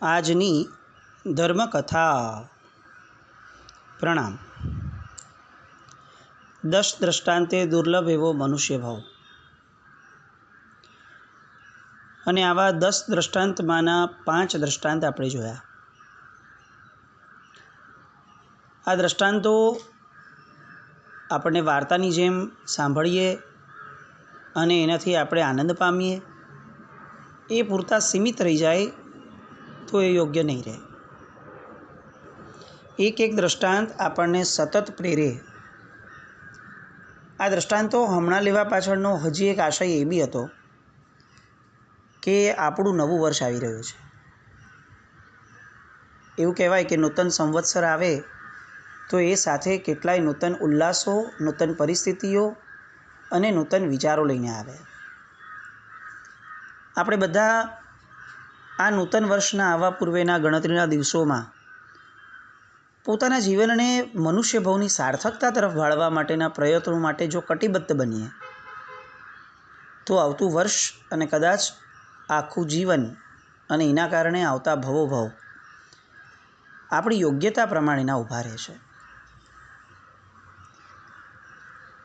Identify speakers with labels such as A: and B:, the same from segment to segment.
A: આજની ધર્મકથા. પ્રણામ. 10 દ્રષ્ટાંતે દુર્લભ એવો મનુષ્ય ભાવ. અને આવા 10 દ્રષ્ટાંતમાંના 5 દ્રષ્ટાંત આપણે જોયા. આ દ્રષ્ટાંતો આપણને વાર્તાની જેમ સાંભળીએ અને એનાથી આપણે આનંદ પામીએ એ પૂરતા સીમિત રહી જાય તો એ યોગ્ય નહીં રહે. એક એક દ્રષ્ટાંત આપણને સતત પ્રેરે. આ દ્રષ્ટાંતો હમણાં લેવા પાછળનો હજી એક આશય એ બી હતો કે આપણું નવું વર્ષ આવી રહ્યું છે. એવું કહેવાય કે નૂતન સંવત્સર આવે તો એ સાથે કેટલાય નૂતન ઉલ્લાસો, નૂતન પરિસ્થિતિઓ અને નૂતન વિચારો લઈને આવે. આપણે બધા આ નૂતન વર્ષના આવવા પૂર્વેના ગણતરીના દિવસોમાં પોતાના જીવનને મનુષ્યભાવની સાર્થકતા તરફ વાળવા માટેના પ્રયત્નો માટે જો કટિબદ્ધ બનીએ તો આવતું વર્ષ અને કદાચ આખું જીવન અને એના કારણે આવતા ભવોભવ આપણી યોગ્યતા પ્રમાણેના ઊભા રહે છે.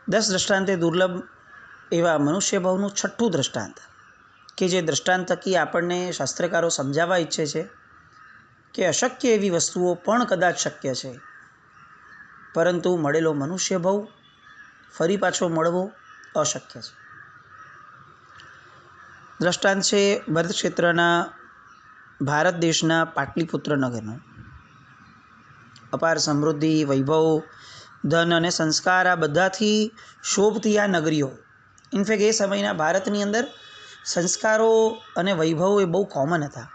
A: 10 દ્રષ્ટાંતે દુર્લભ એવા મનુષ્યભાવનું 6ઠું દ્રષ્ટાંત, કે જે દ્રષ્ટાંત થકી આપણને શાસ્ત્રકારો સમજાવવા ઈચ્છે છે કે અશક્ય એવી વસ્તુઓ પણ કદાચ શક્ય છે, પરંતુ મળેલો મનુષ્યભાવ ફરી પાછો મળવો અશક્ય છે. દ્રષ્ટાંત છે ભરત ક્ષેત્રના ભારત દેશના પાટલીપુત્ર નગરનો. અપાર સમૃદ્ધિ, વૈભવ, ધન અને સંસ્કાર આ બધાથી શોભતી આ નગરીઓ. ઇનફેક્ટ એ સમયના ભારતની અંદર સંસ્કારો અને વૈભવો એ બહુ કોમન હતા.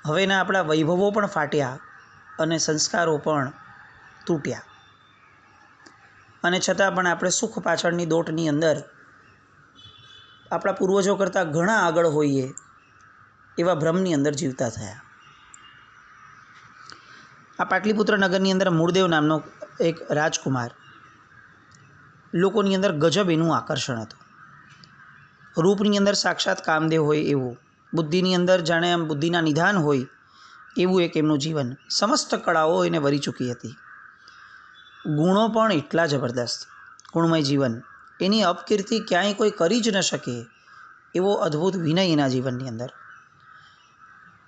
A: હવેના આપણા વૈભવો પણ ફાટ્યા અને સંસ્કારો પણ તૂટ્યા, અને છતાં પણ આપણે સુખ પાછળની દોટની અંદર આપણા પૂર્વજો કરતાં ઘણા આગળ હોઈએ એવા ભ્રમની અંદર જીવતા થયા. આ પાટલીપુત્ર નગરની અંદર મૂળદેવ નામનો એક રાજકુમાર, લોકોની અંદર ગજબ એનું આકર્ષણ હતું. રૂપની અંદર સાક્ષાત કામદેવ હોય એવું, બુદ્ધિની અંદર જાણે આમ બુદ્ધિના નિધાન હોય એવું એક એમનું જીવન. સમસ્ત કળાઓ એને વરી ચૂકી હતી. ગુણો પણ એટલા જબરદસ્ત, ગુણમય જીવન. એની અપકીર્તિ ક્યાંય કોઈ કરી જ ન શકે એવો અદ્ભુત વિનય એના જીવનની અંદર.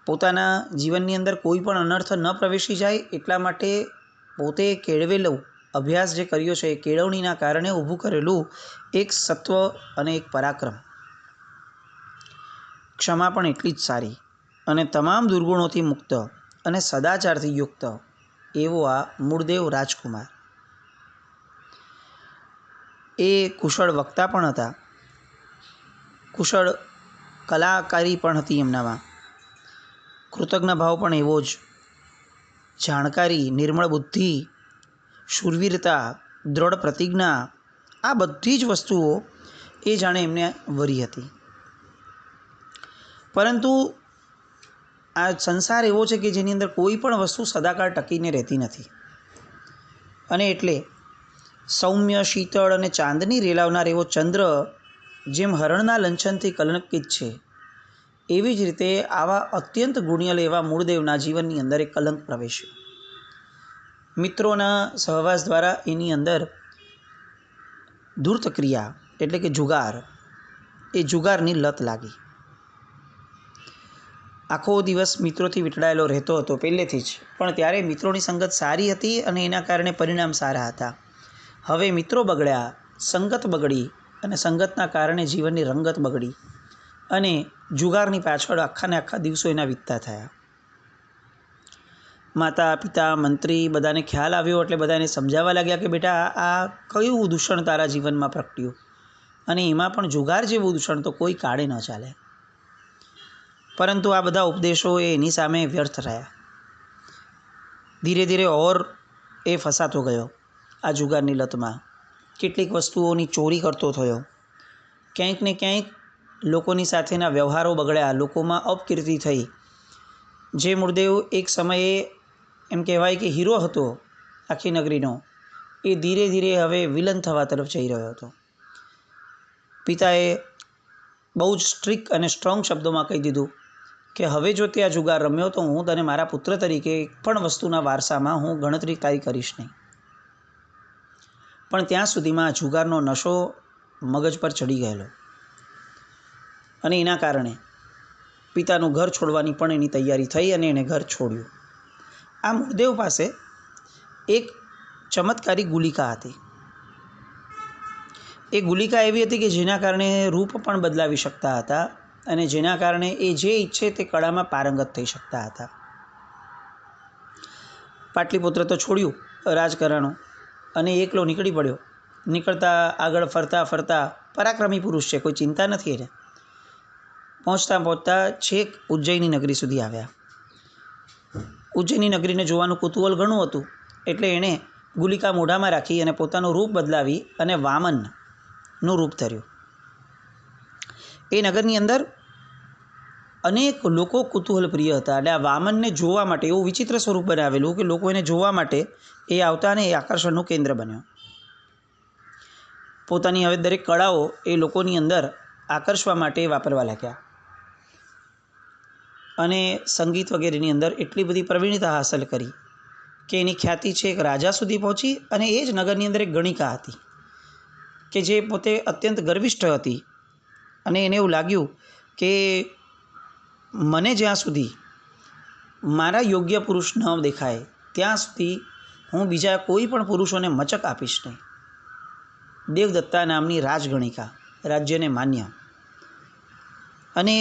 A: પોતાના જીવનની અંદર કોઈ પણ અનર્થ ન પ્રવેશી જાય એટલા માટે પોતે કેળવેલો અભ્યાસ જે કર્યો છે એ કેળવણીના કારણે ઊભું કરેલું એક સત્વ અને એક પરાક્રમ. ક્ષમા પણ એટલી જ સારી અને તમામ દુર્ગુણોથી મુક્ત અને સદાચારથી યુક્ત એવો આ મૂળદેવ રાજકુમાર. એ કુશળ વક્તા પણ હતા, કુશળ કલાકારી પણ હતી એમનામાં, કૃતજ્ઞ ભાવ પણ એવો જ, જાણકારી, નિર્મળ બુદ્ધિ, શૂરવીરતા, દ્રઢ પ્રતિજ્ઞા, આ બધી જ વસ્તુઓ એ જાણે એમને વરી હતી. પરંતુ આ સંસાર એવો છે કે જેની અંદર કોઈ પણ વસ્તુ સદાકાળ ટકીને રહેતી નથી, અને એટલે સૌમ્ય, શીતળ અને ચાંદની રેલાવનાર એવો ચંદ્ર જેમ હરણના લંછનથી કલંકિત છે, એવી જ રીતે આવા અત્યંત ગુણિયલ એવા મૂળદેવના જીવનની અંદર એક કલંક પ્રવેશ્યો. મિત્રોના સહવાસ દ્વારા એની અંદર ધૂર્ત ક્રિયા એટલે કે જુગાર, એ જુગારની લત લાગી. આખો દિવસ મિત્રોથી વીંટળાયેલો રહેતો હતો પહેલેથી જ, પણ ત્યારે મિત્રોની સંગત સારી હતી અને એના કારણે પરિણામ સારા હતા. હવે મિત્રો બગડ્યા, સંગત બગડી, અને સંગતના કારણે જીવનની રંગત બગડી, અને જુગારની પાછળ આખાને આખા દિવસો એના વીતતા થયા. માતા, પિતા, મંત્રી બધાને ખ્યાલ આવ્યો એટલે બધાને સમજાવવા લાગ્યા કે બેટા આ કયું દૂષણ તારા જીવનમાં પ્રગટ્યું, અને એમાં પણ જુગાર જેવું દૂષણ તો કોઈ કાળે ન ચાલે. પરંતુ આ બધા ઉપદેશો એની સામે વ્યર્થ રહ્યા. ધીરે ધીરે ઓર એ ફસાતો ગયો આ જુગારની લતમાં. કેટલીક વસ્તુઓની ચોરી કરતો થયો, ક્યાંક ને ક્યાંક લોકોની સાથેના વ્યવહારો બગડ્યા, લોકોમાં અપકીર્તિ થઈ. જે મૂળદેવ એક સમયે એમ કહેવાય કે હીરો હતો આખી નગરીનો, એ ધીરે ધીરે હવે વિલન થવા તરફ જઈ રહ્યો હતો. પિતાએ બહુ જ સ્ટ્રિક્ટ અને સ્ટ્રોંગ શબ્દોમાં કહી દીધું કે હવે જો તે આ જુગાર રમ્યો તો હું તને મારા પુત્ર તરીકે એક પણ વસ્તુના વારસામાં હું ગણતરી તારી કરીશ નહીં. પણ ત્યાં સુધીમાં જુગારનો નશો મગજ પર ચડી ગયેલો અને એના કારણે પિતાનું ઘર છોડવાની પણ એની તૈયારી થઈ અને એણે ઘર છોડ્યું. આ મૂળદેવ પાસે એક ચમત્કારી ગુલિકા હતી. એ ગુલિકા એવી હતી કે જેના કારણે રૂપ પણ બદલાવી શકતા હતા અને જેના કારણે એ જે ઈચ્છે તે કળામાં પારંગત થઈ શકતા હતા. પાટલીપુત્ર તો છોડ્યું રાજકરાણું અને એકલો નીકળી પડ્યો. નીકળતા આગળ ફરતા ફરતા પરાક્રમી પુરુષ છે, કોઈ ચિંતા નથી એને. પહોંચતા પહોંચતા છેક ઉજ્જૈની નગરી સુધી આવ્યા. ઉજ્જૈની નગરીને જોવાનું કુતૂહલ ઘણું હતું એટલે એણે ગુલિકા મોઢામાં રાખી અને પોતાનું રૂપ બદલાવી અને વામનનું રૂપ ધર્યું. એ નગરની અંદર અનેક લોકો કુતૂહલ પ્રિય હતા. એટલે આ વામનને જોવા માટે એવું વિચિત્ર સ્વરૂપ બનાવેલું કે લોકો એને જોવા માટે એ આવતા અને એ આકર્ષણનું કેન્દ્ર બન્યો. પોતાની હવે દરેક કળાઓ એ લોકોની અંદર આકર્ષવા માટે વાપરવા લાગ્યા અને સંગીત વગેરેની અંદર એટલી બધી પ્રવીણતા હાંસલ કરી કે એની ખ્યાતિ છે એક રાજા સુધી પહોંચી. અને એ જ નગરની અંદર એક ગણિકા હતી કે જે પોતે અત્યંત ગર્વિષ્ઠ હતી અને એને એવું લાગ્યું કે મને જ્યાં સુધી મારા યોગ્ય પુરુષ ન દેખાય ત્યાં સુધી હું બીજા કોઈ પણ પુરુષોને મચક આપીશ નહીં. દેવદત્તા નામની રાજગણિકા, રાજ્યને માન્ય. અને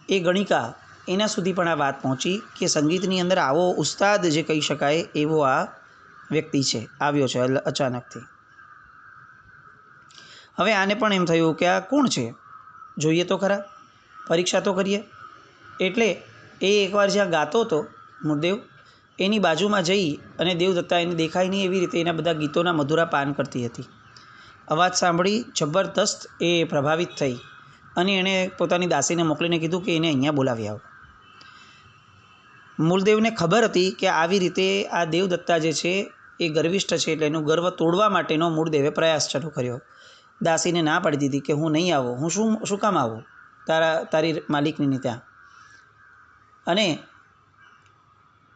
A: એ ગણિકા એના સુધી પણ આ વાત પહોંચી કે સંગીતની અંદર આવો ઉસ્તાદ જે કહી શકાય એવો આ વ્યક્તિ છે, આવ્યો છે અચાનકથી. હવે આને પણ એમ થયું કે આ કોણ છે, જોઈએ તો ખરા, પરીક્ષા તો કરીએ. એટલે એ એકવાર જ્યાં ગાતો હતો મૂળદેવ, એની બાજુમાં જઈ અને દેવદત્તા એને દેખાય નહીં એવી રીતે એના બધા ગીતોના મધુરા પાન કરતી હતી. અવાજ સાંભળી જબરદસ્ત એ પ્રભાવિત થઈ અને એણે પોતાની દાસીને મોકલીને કીધું કે એને અહીંયા બોલાવી આવો. મૂળદેવને ખબર હતી કે આવી રીતે આ દેવદત્તા જે છે એ ગર્વિષ્ઠ છે, એટલે એનું ગર્વ તોડવા માટેનો મૂળદેવે પ્રયાસ શરૂ કર્યો. દાસીને ના પાડી દીધી કે હું નહીં આવું, હું શું કામ આવું તારી માલિકનીને ત્યાં. અને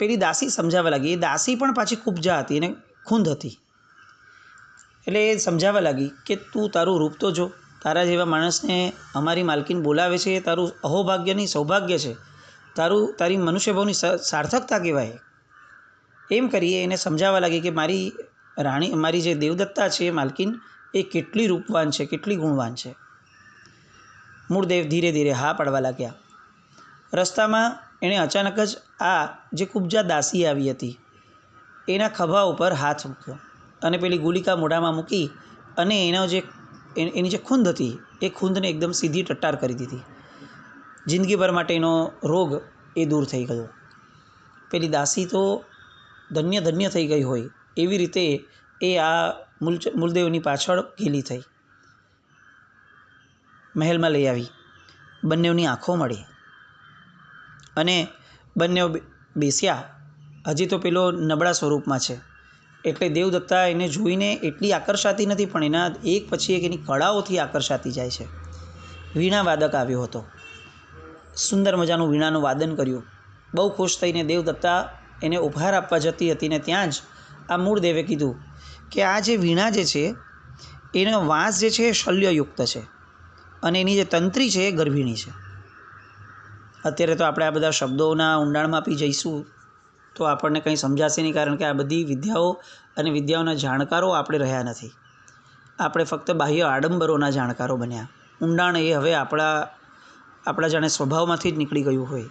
A: પેલી દાસી સમજાવવા લાગી. એ દાસી પણ પાછી કુબજા હતી અને ખૂંદ હતી. એટલે એ સમજાવવા લાગી કે તું તારું રૂપ તો જો, તારા જેવા માણસને અમારી માલકીન બોલાવે છે એ તારું અહોભાગ્ય નહીં સૌભાગ્ય છે, તારી મનુષ્યભાવની સાર્થકતા કહેવાય. એમ કરીએ એને સમજાવવા લાગી કે મારી રાણી, મારી જે દેવદત્તા છે માલકીન, એ કેટલી રૂપવાન છે, કેટલી ગુણવાન છે. મૂળદેવ ધીરે ધીરે હા પાડવા લાગ્યા. રસ્તામાં એણે અચાનક જ આ જે કુબજા દાસી આવી હતી એના ખભા ઉપર હાથ મૂક્યો અને પેલી ગુલિકા મોઢામાં મૂકી અને એની જે ખૂંદ હતી એ ખૂંદને એકદમ સીધી ટટ્ટાર કરી દીધી. જિંદગીભર માટેનો રોગ એ દૂર થઈ ગયો. પેલી દાસી તો ધન્ય ધન્ય થઈ ગઈ હોય એવી રીતે એ આ મૂળદેવની પાછળ ઘેલી થઈ, મહેલમાં લઈ આવી. બંનેની આંખો મળી અને બંને બેસ્યા. હજી તો પેલો નબળા સ્વરૂપમાં છે એટલે દેવદત્તા એને જોઈને એટલી આકર્ષાતી નથી, પણ એના એક પછી એક એની કળાઓથી આકર્ષાતી જાય છે. વીણા વાદક આવ્યો હતો, સુંદર મજાનું વીણાનું વાદન કર્યું. બહુ ખુશ થઈને દેવદત્તા એને ઉપહાર આપવા જતી હતી ને ત્યાં જ આ મૂળદેવે કીધું કે આ જે વીણા જે છે એનો વાંસ જે છે એ શલ્યયુક્ત છે અને એની જે તંત્રી છે એ ગર્ભિણી છે. અત્યારે તો આપણે આ બધા શબ્દોના ઊંડાણમાં આપી જઈશું તો આપણને કંઈ સમજાશે નહીં, કારણ કે આ બધી વિદ્યાઓ અને વિદ્યાઓના જાણકારો આપણે રહ્યા નથી. આપણે ફક્ત બાહ્ય આડંબરોના જાણકારો બન્યા. ઊંડાણ એ હવે આપણા જાણે સ્વભાવમાંથી જ નીકળી ગયું હોય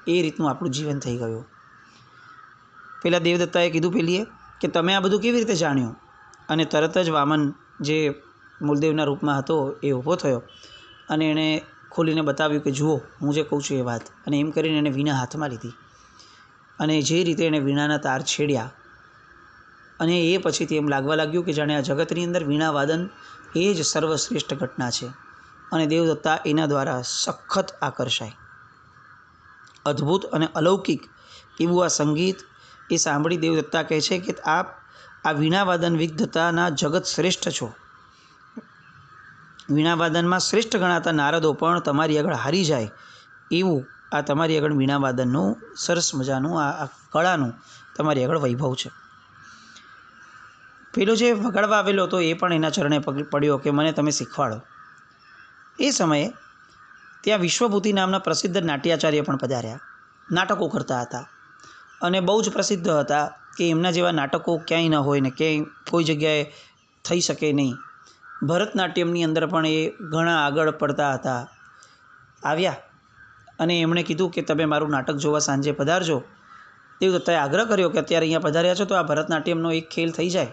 A: એ રીતનું આપણું જીવન થઈ ગયું. પેલા દેવદત્તાએ કીધું પેલીએ કે તમે આ બધું કેવી રીતે જાણ્યું? અને તરત જ વામન જે મૂળદેવના રૂપમાં હતો એ ઊભો થયો અને એણે ખોલીને બતાવ્યું કે જુઓ હું જે કહું છું એ વાત. અને એમ કરીને એણે વીણા હાથમાં લીધી અને જે રીતે એણે વીણાના તાર છેડ્યા અને એ પછીથી એમ લાગવા લાગ્યું કે જાણે આ જગતની અંદર વીણા વાદન એ જ સર્વશ્રેષ્ઠ ઘટના છે. અને દેવદત્તા એના દ્વારા સખત આકર્ષાય. અદ્ભુત અને અલૌકિક એવું આ સંગીત એ સાંભળી દેવદત્તા કહે છે કે આપ આ વીણાવાદન વિદ્વતાના જગત શ્રેષ્ઠ છો. વીણાવાદનમાં શ્રેષ્ઠ ગણાતા નારદો પણ તમારી આગળ હારી જાય એવું આ તમારી આગળ વીણાવાદનનું સરસ મજાનું આ કળાનું તમારી આગળ વૈભવ છે. પેલો જે વગાડવા આવેલો હતો એ પણ એના ચરણે પડ્યો કે મને તમે શીખવાડો. એ સમયે ત્યાં વિશ્વભૂતિ નામના પ્રસિદ્ધ નાટ્યાચાર્ય પણ પધાર્યા. નાટકો કરતા હતા અને બહુ જ પ્રસિદ્ધ હતા કે એમના જેવા નાટકો ક્યાંય ન હોય ને ક્યાંય કોઈ જગ્યાએ થઈ શકે નહીં. ભરતનાટ્યમની અંદર પણ એ ઘણા આગળ પડતા હતા. આવ્યા અને એમણે કીધું કે તમે મારું નાટક જોવા સાંજે પધારજો. દેવદત્તાએ આગ્રહ કર્યો કે અત્યારે અહીંયા પધાર્યા છો તો આ ભરતનાટ્યમનો એક ખેલ થઈ જાય.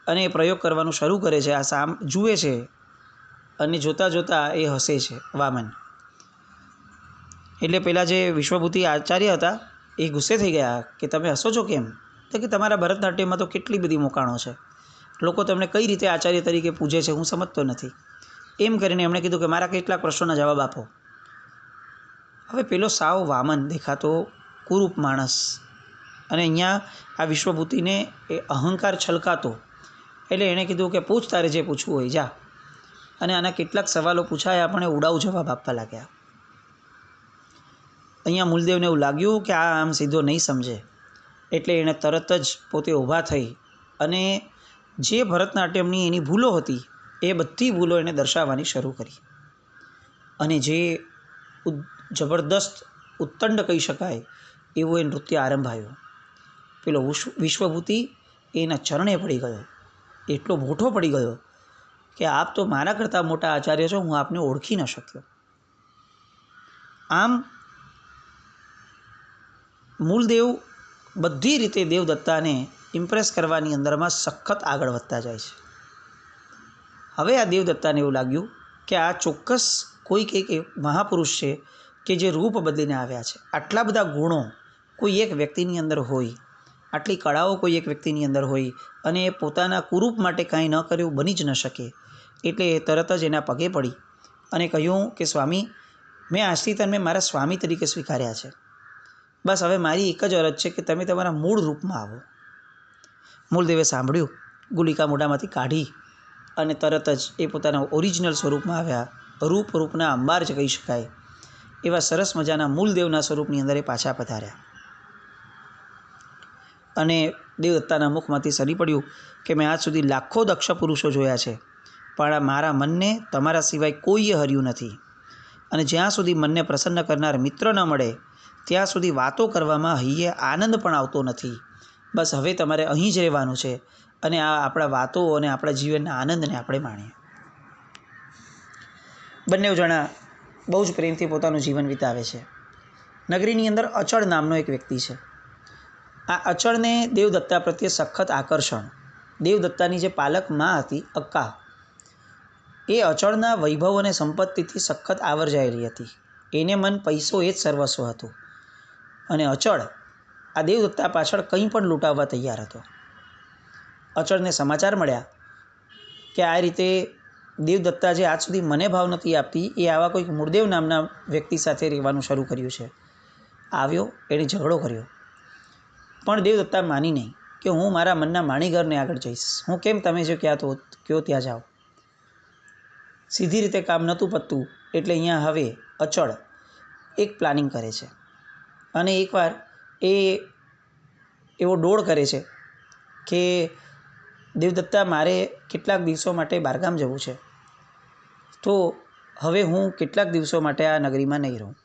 A: અને એ પ્રયોગ કરવાનું શરૂ કરે છે. આ જુએ છે અને જોતાં જોતાં એ હસે છે વામન. એટલે પેલા જે વિશ્વભૂતિ આચાર્ય હતા એ ગુસ્સે થઈ ગયા કે તમે હસો છો કેમ? તો કે તમારા ભરતનાટ્યમમાં તો કેટલી બધી મોકાણો છે, લોકો તમને કઈ રીતે આચાર્ય તરીકે પૂજે છે હું સમજતો નથી. એમ કરીને એમણે કીધું કે મારા કેટલાક પ્રશ્નોના જવાબ આપો. હવે પેલો સાવ વામન દેખાતો કુરૂપ માણસ અને અહીંયા આ વિશ્વભૂતિને એ અહંકાર છલકાતો. એટલે એણે કીધું કે પૂછ, તારે જે પૂછવું હોય જા. અને આના કેટલાક સવાલો પૂછાયા પણ એ ઉડાઉ જવાબ આપવા લાગ્યા. અહીંયા મૂલદેવને એવું લાગ્યું કે આ આમ સીધો નહીં સમજે, એટલે એણે તરત જ પોતે ઊભા થઈ અને જે ભરતનાટ્યમની એની ભૂલો હતી એ બધી ભૂલો એણે દર્શાવવાની શરૂ કરી. અને જે જબરદસ્ત ઉત્તંડ કહી શકાય એવું એ નૃત્ય આરંભાયું. પેલો વિશ્વભૂતિ એના ચરણે પડી ગયો, એટલો મોટો પડી ગયો કે આપ તો મારા કરતાં મોટા આચાર્ય છો, હું આપને ઓળખી ન શક્યો. આમ મૂલદેવ બધી રીતે દેવદત્તાને ઇમ્પ્રેસ કરવાની અંદરમાં સખત આગળ વધતા જાય છે. હવે આ દેવદત્તાને એવું લાગ્યું કે આ ચોક્કસ કોઈક એક મહાપુરુષ છે કે જે રૂપ બદલીને આવ્યા છે. આટલા બધા ગુણો કોઈ એક વ્યક્તિની અંદર હોય, આટલી કળાઓ કોઈ એક વ્યક્તિની અંદર હોય અને એ પોતાના કુરૂપ માટે કાંઈ ન કર્યું બની જ ન શકે. એટલે એ તરત જ એના પગે પડી અને કહ્યું કે સ્વામી, મેં આજથી તમને મારા સ્વામી તરીકે સ્વીકાર્યા છે. બસ હવે મારી એક જ અરજ છે કે તમે તમારા મૂળ રૂપમાં આવો. મૂળદેવે સાંભળ્યું, ગુલિકા મોઢામાંથી કાઢી અને તરત જ એ પોતાના ઓરિજિનલ સ્વરૂપમાં આવ્યા. રૂપના અંબાર જ કહી શકાય એવા સરસ મજાના મૂલદેવના સ્વરૂપની અંદર એ પાછા પધાર્યા. અને દેવદત્તાના મુખમાંથી સરી પડ્યું કે મેં આજ સુધી લાખો દક્ષ પુરુષો જોયા છે, પણ મારા મનને તમારા સિવાય કોઈએ હર્યું નથી. અને જ્યાં સુધી મનને પ્રસન્ન કરનાર મિત્ર ન મળે ત્યાં સુધી વાતો કરવામાં હૈયે આનંદ પણ આવતો નથી. બસ હવે તમારે અહીં જ રહેવાનું છે અને આ આપણા વાતો અને આપણા જીવનના આનંદને આપણે માણીએ. બંને જણા બહુ જ પ્રેમથી પોતાનું જીવન વિતાવે છે. નગરીની અંદર અચળ નામનો એક વ્યક્તિ છે. આ અચળને દેવદત્તા પ્રત્યે સખત આકર્ષણ. દેવદત્તાની જે પાલક માં હતી અક્કા, એ અચળના વૈભવ અને સંપત્તિથી સખત આવરજાયેલી હતી. એને મન પૈસો એ જ સર્વસ્વ હતું. અને અચળ આ દેવદત્તા પાછળ કંઈ પણ લૂંટાવવા તૈયાર હતો. અચળને સમાચાર મળ્યા કે આ રીતે દેવદત્તા જે આજ સુધી મને ભાવ નથી આપતી એ આવા કોઈક મૂળદેવ નામના વ્યક્તિ સાથે રહેવાનું શરૂ કર્યું છે. આવ્યો, એણે ઝઘડો કર્યો, પણ દેવદત્તા માની નહીં કે હું મારા મનના માણીઘરને આગળ જઈશ. હું કેમ તમે જો ક્યાં તો કયો ત્યાં જાઓ. સીધી રીતે કામ નહોતું પતતું એટલે અહીંયા હવે અચળ એક પ્લાનિંગ કરે છે અને એકવાર એ એવો ડોળ કરે છે કે દેવદત્તા મારે કેટલાક દિવસો માટે બહારગામ જવું છે, તો હવે હું કેટલાક દિવસો માટે આ નગરીમાં નહીં રહું.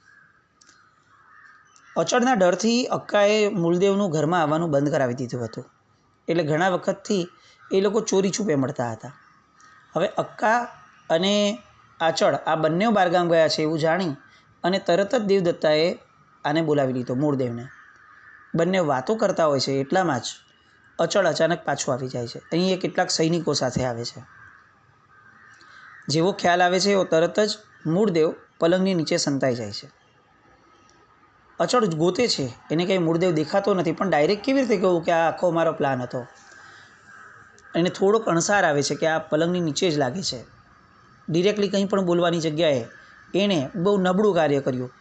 A: અચળના ડરથી અક્કાએ મૂળદેવનું ઘરમાં આવવાનું બંધ કરાવી દીધું હતું. એટલે ઘણા વખતથી એ લોકો ચોરી છૂપે મળતા હતા. હવે અક્કા અને અચળ આ બંને બહારગામ ગયા છે એવું જાણી અને તરત જ દેવદત્તાએ આને બોલાવી લીધો, મૂળદેવને. બંને વાતો કરતા હોય છે એટલામાં જ અચળ અચાનક પાછું આવી જાય છે. અહીં એ કેટલાક સૈનિકો સાથે આવે છે. જેવો ખ્યાલ આવે છે એવો તરત જ મૂળદેવ પલંગની નીચે સંતાઈ જાય છે. અચળ ગોતે છે, એને કંઈ મૂળદેવ દેખાતો નથી, પણ ડાયરેક્ટ કેવી રીતે કહું કે આ આખો મારો પ્લાન હતો. એને થોડોક અણસાર આવે છે કે આ પલંગની નીચે જ લાગે છે. ડિરેક્ટલી કંઈ પણ બોલવાની જગ્યાએ એણે બહુ નબળું કાર્ય કર્યું.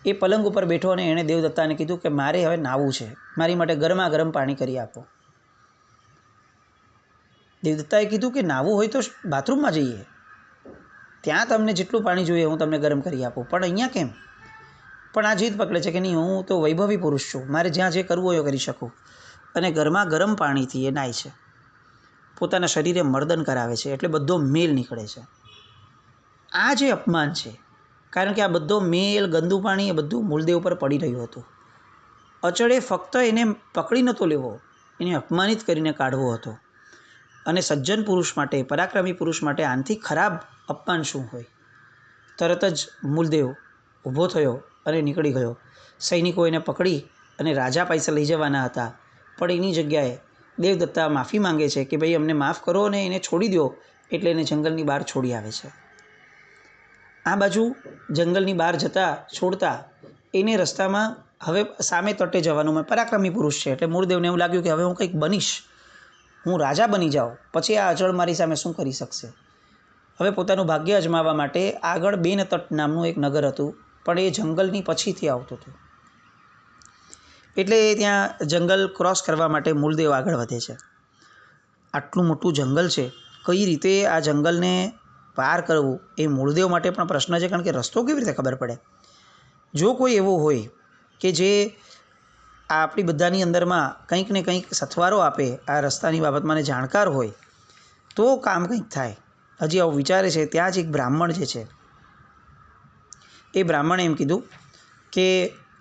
A: એ પલંગ ઉપર બેઠો અને એણે દેવદત્તાને કીધું કે મારે હવે નાહવું છે, મારી માટે ગરમા ગરમ પાણી કરી આપો. દેવદત્તાએ કીધું કે નાહવું હોય તો બાથરૂમમાં જઈએ, ત્યાં તમને જેટલું પાણી જોઈએ હું તમને ગરમ કરી આપું, પણ અહીંયા કેમ? પણ આ જીદ પકડે છે કે નહીં, હું તો વૈભવી પુરુષ છું, મારે જ્યાં જે કરવું હોય એ કરી શકું. અને ગરમા ગરમ પાણીથી એ નાય છે, પોતાના શરીરે મર્દન કરાવે છે, એટલે બધો મેલ નીકળે છે. આ જે અપમાન છે, કારણ કે આ બધો મેલ, ગંદુ પાણી એ બધું મૂળદેવ પર પડી રહ્યું હતું. અચળે ફક્ત એને પકડી નહોતો લેવો, એને અપમાનિત કરીને કાઢવો હતો. અને સજ્જન પુરુષ માટે, પરાક્રમી પુરુષ માટે આનાથી ખરાબ અપમાન શું હોય? તરત જ મૂળદેવ ઊભો થયો અને નીકળી ગયો. સૈનિકો એને પકડી અને રાજા પાસે લઈ જવાના હતા, પણ એની જગ્યાએ દેવદત્તા માફી માંગે છે કે ભાઈ અમને માફ કરો અને એને છોડી દો, એટલે એને જંગલની બહાર છોડી આવે છે. આ બાજુ જંગલની બહાર છોડતા એને રસ્તામાં હવે સામે તટે જવાનું, પરાક્રમી પુરુષ છે એટલે મૂળદેવને એવું લાગ્યું કે હવે હું કંઈક બનીશ, હું રાજા બની જાઉં, પછી આ અચળ મારી સામે શું કરી શકશે. હવે પોતાનું ભાગ્ય અજમાવવા માટે આગળ બેનતટ નામનું એક નગર હતું, પણ એ જંગલની પછીથી આવતું હતું. એટલે ત્યાં જંગલ ક્રોસ કરવા માટે મૂળદેવ આગળ વધે છે. આટલું મોટું જંગલ છે, કઈ રીતે આ જંગલને પાર કરવું એ મૂળદેવ માટે પણ પ્રશ્ન છે, કારણ કે રસ્તો કેવી રીતે ખબર પડે. જો કોઈ એવો હોય કે જે આપણી બધાની અંદરમાં કંઈક ને કંઈક સથવારો આપે, આ રસ્તાની બાબતમાં ને જાણકાર હોય, તો કામ કંઈક થાય. હજી આવું વિચારે છે, ત્યાં જ એક બ્રાહ્મણ જે છે એ બ્રાહ્મણે એમ કીધું કે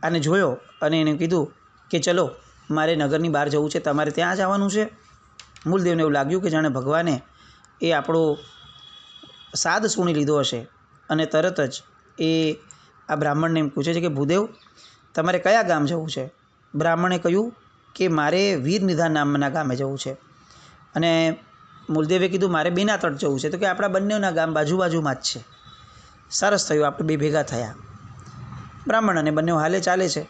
A: આને જોયો અને એને કીધું કે ચલો મારે નગરની બહાર જવું છે, તમારે ત્યાં જ આવવાનું છે. મૂળદેવને એવું લાગ્યું કે જાણે ભગવાને એ આપણો સાદ સુણી લીધો હશે, અને તરત જ એ આ બ્રાહ્મણને એમ પૂછે છે કે ભૂદેવ તમારે કયા ગામ જવું છે? બ્રાહ્મણે કહ્યું કે મારે વીરનિધાન નામના ગામે જવું છે. અને મૂળદેવે કીધું મારે બેનાતટ જવું છે. તો કે આપણા બંનેના ગામ બાજુબાજુમાં જ છે. સરસ થયું, આપણે બે ભેગા થયા. બ્રાહ્મણ અને બંને હાલે ચાલે છે,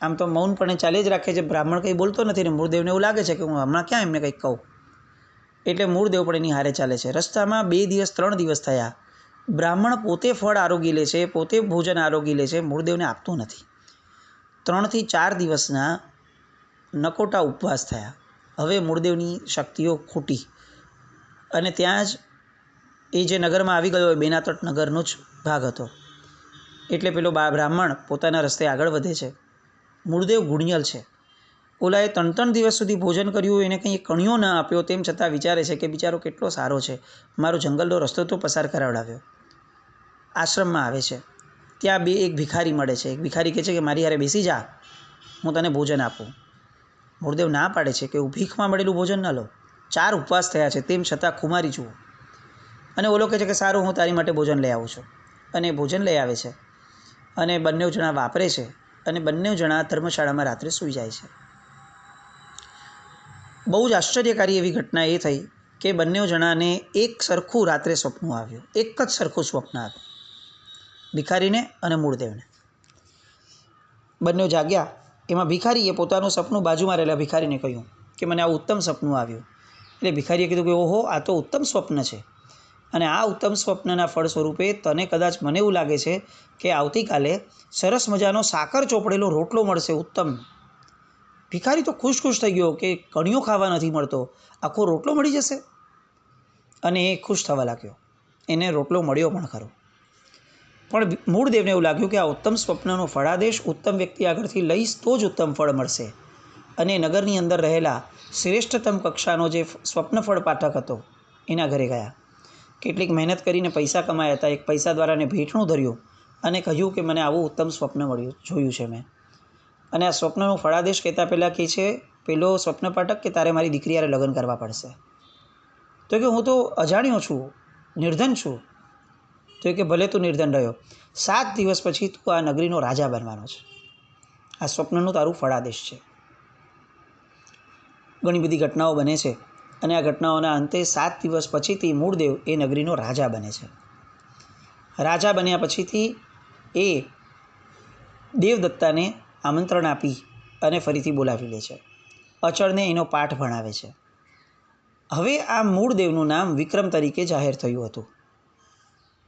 A: આમ તો મૌનપણે ચાલે જ રાખે છે. બ્રાહ્મણ કંઈ બોલતો નથી ને મૂળદેવને એવું લાગે છે કે હું હમણાં ક્યાં એમને કંઈક કહું, એટલે મૂળદેવ પણ એની હારે ચાલે છે. રસ્તામાં 2 દિવસ 3 દિવસ થયા. બ્રાહ્મણ પોતે ફળ આરોગી લે છે, પોતે ભોજન આરોગી લે છે, મૂળદેવને આપતું નથી. 3 થી 4 દિવસના નકોટા ઉપવાસ થયા. હવે મૂળદેવની શક્તિઓ ખૂટી અને ત્યાં જ એ જે નગરમાં આવી ગયો એ બેનાતટ નગરનો જ ભાગ હતો. એટલે પેલો બ્રાહ્મણ પોતાના રસ્તે આગળ વધે છે. મૂળદેવ ગુણિયલ છે. ઓલાએ 3 દિવસ સુધી ભોજન કર્યું, એને કંઈ કણિયો ન આપ્યો, તેમ છતાં વિચારે છે કે બિચારો કેટલો સારો છે, મારો જંગલનો રસ્તો તો પસાર કરાવડાવ્યો. આશ્રમમાં આવે છે, ત્યાં એક ભિખારી મળે છે. એક ભિખારી કહે છે કે મારી હારે બેસી જા, હું તને ભોજન આપું. મૂળદેવ ના પાડે છે કે હું ભીખમાં મળેલું ભોજન ન લઉં. 4 ઉપવાસ થયા છે, તેમ છતાં ખુમારી જુઓ. અને ઓલો કહે છે કે સારું, હું તારી માટે ભોજન લઈ આવું છું. અને ભોજન લઈ આવે છે અને બંને જણા વાપરે છે, અને બંને જણા ધર્મશાળામાં રાત્રે સૂઈ જાય છે. બહુ જ આશ્ચર્યકારી એવી ઘટના એ થઈ કે બંને જણાને એક સરખું રાત્રે સ્વપ્ન આવ્યું. એક જ સરખું સ્વપ્ન આવ્યું, ભિખારીને અને મૂળદેવને. બંને જાગ્યા. એમાં ભિખારીએ પોતાનું સપનું બાજુમાં રહેલા ભિખારીને કહ્યું કે મને આ ઉત્તમ સપનું આવ્યું. એટલે ભિખારીએ કીધું કે ઓહો, આ તો ઉત્તમ સ્વપ્ન છે, અને આ ઉત્તમ સ્વપ્નના ફળ સ્વરૂપે તને કદાચ, મને એવું લાગે છે કે આવતીકાલે સરસ મજાનો સાકર ચોપડેલો રોટલો મળશે, ઉત્તમ. ભિખારી તો ખુશ થઈ ગયો કે કણિયો ખાવા નથી મળતો, આખો રોટલો મળી જશે. અને એ ખુશ થવા લાગ્યો. એને રોટલો મળ્યો પણ ખરો. પણ મૂળદેવને એવું લાગ્યું કે આ ઉત્તમ સ્વપ્નનો ફળાદેશ ઉત્તમ વ્યક્તિ આગળથી લઈશ તો જ ઉત્તમ ફળ મળશે. અને નગરની અંદર રહેલા શ્રેષ્ઠતમ કક્ષાનો જે સ્વપ્નફળ પાઠક હતો એના ઘરે ગયા. કેટલીક મહેનત કરીને પૈસા કમાયા હતા. એક પૈસા દ્વારા એને ભેટણું ધર્યું અને કહ્યું કે મને આવું ઉત્તમ સ્વપ્ન જોયું છે મેં. અને આ સ્વપ્નનો ફળાદેશ કહેતા પહેલાં કહે છે પેલો સ્વપ્ન પાઠક કે તારે મારી દીકરી હારે લગ્ન કરવા પડશે. તો કે હું તો અજાણ્યો છું, નિર્ધન છું. તો કે ભલે તું નિર્ધન રહ્યો, 7 દિવસ પછી તું આ નગરીનો રાજા બનવાનો છે. આ સ્વપ્નનું તારું ફળાદેશ છે. ઘણી બધી ઘટનાઓ બને છે, અને આ ઘટનાઓના અંતે 7 દિવસ પછીથી મૂળદેવ એ નગરીનો રાજા બને છે. રાજા બન્યા પછીથી એ દેવદત્તાને આમંત્રણ આપી અને ફરીથી બોલાવી લે છે. અચળને એનો પાઠ ભણાવે છે. હવે આ મૂળદેવનું નામ વિક્રમ તરીકે જાહેર થયું હતું.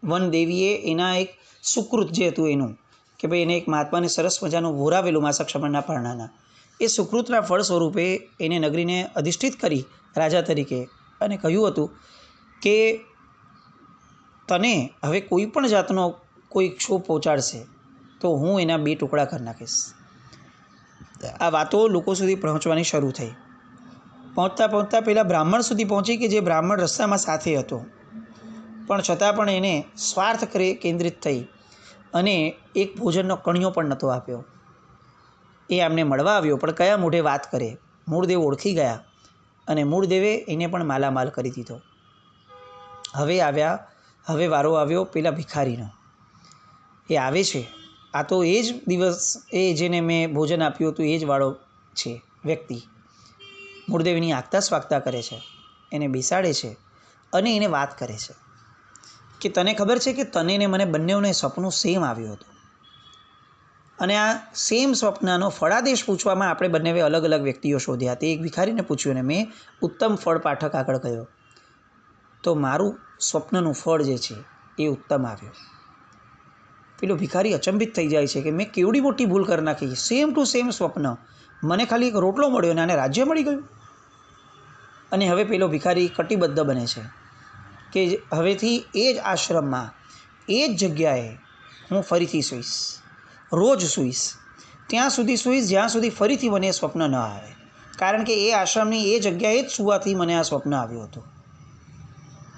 A: વનદેવીએ એના એક સુકૃત જે હતું એનું, કે ભાઈ એને એક મહાત્માને સરસ મજાનું વોરાવેલું માસક્ષમણના પારણાના, એ સુકૃતના ફળ સ્વરૂપે એને નગરીને અધિષ્ઠિત કરી રાજા તરીકે, અને કહ્યું હતું કે તને હવે કોઈ પણ જાતનો કોઈ ક્ષોભ પહોંચાડશે તો તો હું એના 2 ટુકડા કરી નાખીશ. આ વાતો લોકો સુધી પહોંચવાની શરૂ થઈ. પહોંચતા પહોંચતા પેલા બ્રાહ્મણ સુધી પહોંચી કે જે બ્રાહ્મણ રસ્તામાં સાથે હતો, પણ છતાં પણ એને સ્વાર્થ કેન્દ્રિત થઈ અને એક ભોજનનો કણિયો પણ નહોતો આપ્યો. એ આમને મળવા આવ્યો, પણ કયા મોઢે વાત કરે? મૂળદેવ ઓળખી ગયા અને મૂળદેવે એને પણ માલામાલ કરી દીધો. હવે વારો આવ્યો પેલા ભિખારીનો. એ આવે છે, આ તો એ જ દિવસ એ જેને મેં ભોજન આપ્યું હતું એ જ વાળો છે વ્યક્તિ. મૂળદેવ એની આગતા સ્વાગતા કરે છે, એને બેસાડે છે અને એને વાત કરે છે કે તને ખબર છે કે તને ને મને બંનેઓને સપનું સેમ આવ્યું હતું, અને આ સેમ સ્વપ્નનો ફળાદેશ પૂછવામાં આપણે બંનેવે અલગ અલગ વ્યક્તિઓ શોધ્યા. તે એક ભિખારીને પૂછ્યું અને મેં ઉત્તમ ફળ પાઠક આગળ ગયો, તો મારું સ્વપ્નનું ફળ જે છે એ ઉત્તમ આવ્યું. પેલો ભિખારી અચંબિત થઈ જાય છે કે મેં કેવડી મોટી ભૂલ કરી નાખી. સેમ ટુ સેમ સ્વપ્ન, મને ખાલી એક રોટલો મળ્યો અને આને રાજ્ય મળી ગયું. અને હવે પેલો ભિખારી કટિબદ્ધ બને છે કે હવેથી એ જ આશ્રમમાં એ જ જગ્યાએ હું ફરીથી સૂઈશ, રોજ સૂઈશ, ત્યાં સુધી સૂઈશ જ્યાં સુધી ફરીથી મને એ સ્વપ્ન ન આવે. કારણ કે એ આશ્રમની એ જગ્યાએ જ સૂવાથી મને આ સ્વપ્ન આવ્યું હતું.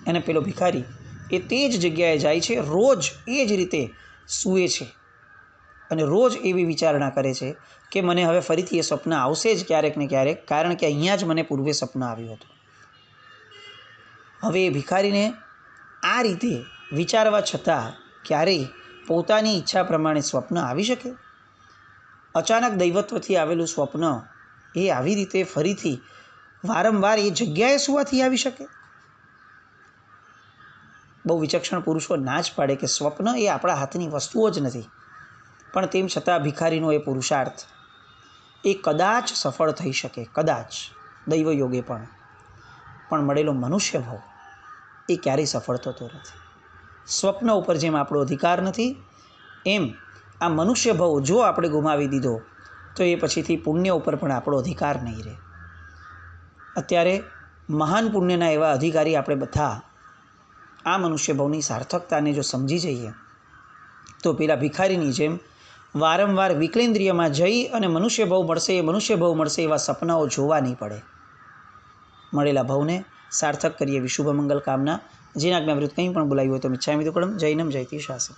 A: અને પેલો ભિખારી એ તે જ જગ્યાએ જાય છે, રોજ એ જ રીતે સૂવે છે અને રોજ એવી વિચારણા કરે છે કે મને હવે ફરીથી એ સ્વપ્ન આવશે જ ક્યારેક ને ક્યારેક, કારણ કે અહીંયા જ મને પૂર્વે સ્વપ્ન આવ્યું હતું. હવે એ ભિખારીને આ રીતે વિચારવા છતાં ક્યારેય પોતાની ઈચ્છા પ્રમાણે સ્વપ્ન આવી શકે? અચાનક દૈવત્વથી આવેલું સ્વપ્ન એ આવી રીતે ફરીથી વારંવાર એ જગ્યાએ સૂવાથી આવી શકે? બહુ વિચક્ષણ પુરુષો ના જ પાડે કે સ્વપ્ન એ આપણા હાથની વસ્તુઓ જ નથી, પણ તેમ છતાં ભિખારીનો એ પુરુષાર્થ એ કદાચ સફળ થઈ શકે, કદાચ દૈવયોગે પણ મળેલો મનુષ્ય ભાવ એ ક્યારેય સફળ થતો નથી. સ્વપ્ન ઉપર જેમ આપણો અધિકાર નથી, એમ આ મનુષ્ય ભાવ જો આપણે ગુમાવી દીધો તો એ પછીથી પુણ્ય ઉપર પણ આપણો અધિકાર નહીં રહે. અત્યારે મહાન પુણ્યના એવા અધિકારી આપણે બધા આ મનુષ્ય ભાવની સાર્થકતાને જો સમજી જઈએ તો પેલા ભિખારીની જેમ વારંવાર વિકલેન્દ્રિયમાં જઈ અને મનુષ્ય ભાવ મળશે એવા સપનાઓ જોવા નહીં પડે. મળેલા ભાવને સાર્થક કરીએ એવી શુભ મંગલ કામના. જેના જ્ઞાવૃત કંઈ પણ બોલાયું હોય તો મિચ્છામિ દુક્કડમ. જૈનમ જયતિ શાસન.